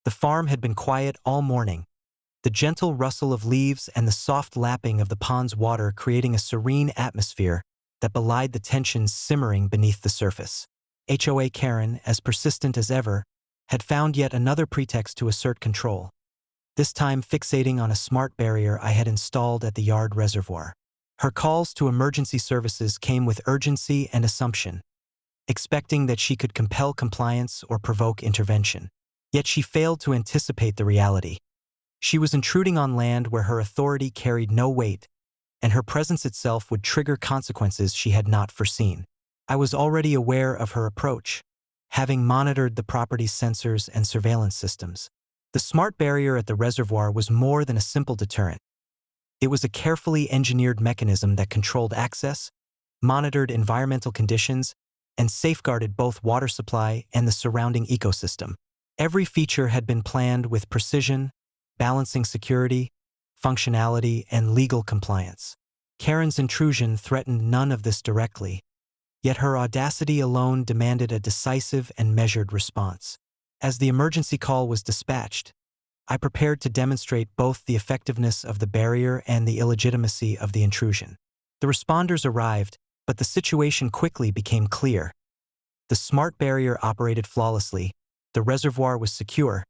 The farm had been quiet all morning, the gentle rustle of leaves and the soft lapping of the pond's water creating a serene atmosphere that belied the tensions simmering beneath the surface. HOA Karen, as persistent as ever, had found yet another pretext to assert control, this time fixating on a smart barrier I had installed at the yard reservoir. Her calls to emergency services came with urgency and assumption, expecting that she could compel compliance or provoke intervention. Yet she failed to anticipate the reality. She was intruding on land where her authority carried no weight, and her presence itself would trigger consequences she had not foreseen. I was already aware of her approach, having monitored the property's sensors and surveillance systems. The smart barrier at the reservoir was more than a simple deterrent. It was a carefully engineered mechanism that controlled access, monitored environmental conditions, and safeguarded both water supply and the surrounding ecosystem. Every feature had been planned with precision, balancing security, functionality, and legal compliance. Karen's intrusion threatened none of this directly, yet her audacity alone demanded a decisive and measured response. As the emergency call was dispatched, I prepared to demonstrate both the effectiveness of the barrier and the illegitimacy of the intrusion. The responders arrived, but the situation quickly became clear. The smart barrier operated flawlessly, the reservoir was secure,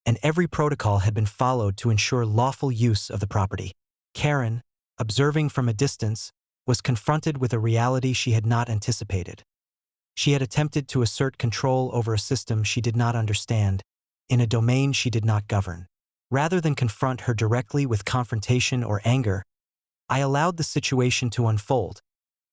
and every protocol had been followed to ensure lawful use of the property. Karen, observing from a distance, was confronted with a reality she had not anticipated. She had attempted to assert control over a system she did not understand, in a domain she did not govern. Rather than confront her directly with confrontation or anger, I allowed the situation to unfold,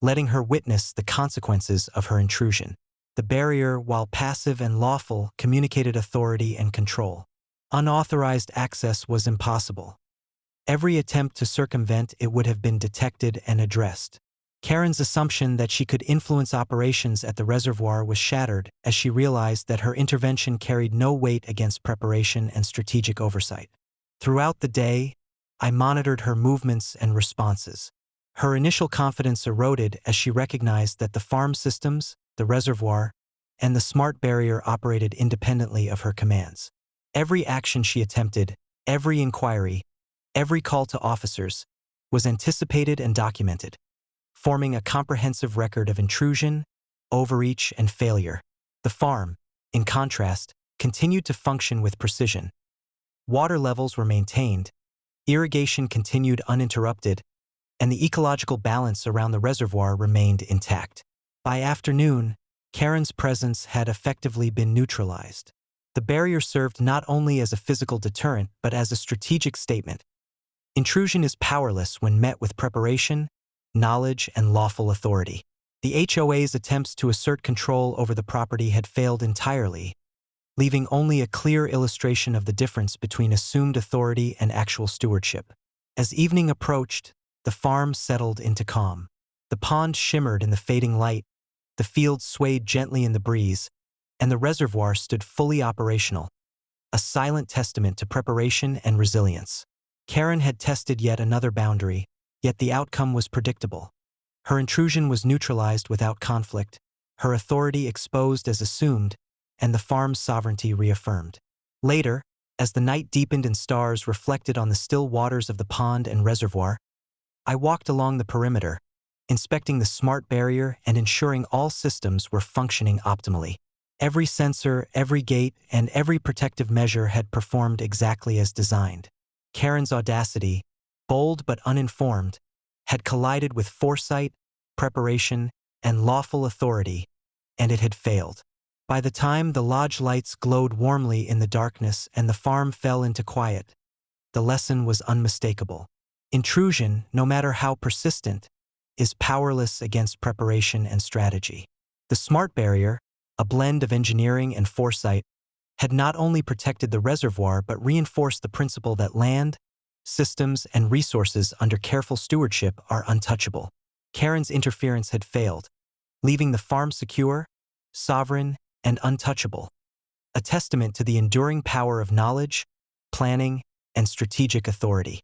letting her witness the consequences of her intrusion. The barrier, while passive and lawful, communicated authority and control. Unauthorized access was impossible. Every attempt to circumvent it would have been detected and addressed. Karen's assumption that she could influence operations at the reservoir was shattered as she realized that her intervention carried no weight against preparation and strategic oversight. Throughout the day, I monitored her movements and responses. Her initial confidence eroded as she recognized that the farm systems, the reservoir, and the smart barrier operated independently of her commands. Every action she attempted, every inquiry, every call to officers, was anticipated and documented, forming a comprehensive record of intrusion, overreach, and failure. The farm, in contrast, continued to function with precision. Water levels were maintained, irrigation continued uninterrupted, and the ecological balance around the reservoir remained intact. By afternoon, Karen's presence had effectively been neutralized. The barrier served not only as a physical deterrent but as a strategic statement. Intrusion is powerless when met with preparation, knowledge, and lawful authority. The HOA's attempts to assert control over the property had failed entirely, leaving only a clear illustration of the difference between assumed authority and actual stewardship. As evening approached, the farm settled into calm. The pond shimmered in the fading light, the fields swayed gently in the breeze, and the reservoir stood fully operational, a silent testament to preparation and resilience. Karen had tested yet another boundary, yet the outcome was predictable. Her intrusion was neutralized without conflict, her authority exposed as assumed, and the farm's sovereignty reaffirmed. Later, as the night deepened and stars reflected on the still waters of the pond and reservoir, I walked along the perimeter, inspecting the smart barrier and ensuring all systems were functioning optimally. Every sensor, every gate, and every protective measure had performed exactly as designed. Karen's audacity, bold but uninformed, had collided with foresight, preparation, and lawful authority, and it had failed. By the time the lodge lights glowed warmly in the darkness and the farm fell into quiet, the lesson was unmistakable. Intrusion, no matter how persistent, is powerless against preparation and strategy. The smart barrier, a blend of engineering and foresight, had not only protected the reservoir but reinforced the principle that land, systems, and resources under careful stewardship are untouchable. Karen's interference had failed, leaving the farm secure, sovereign, and untouchable, a testament to the enduring power of knowledge, planning, and strategic authority.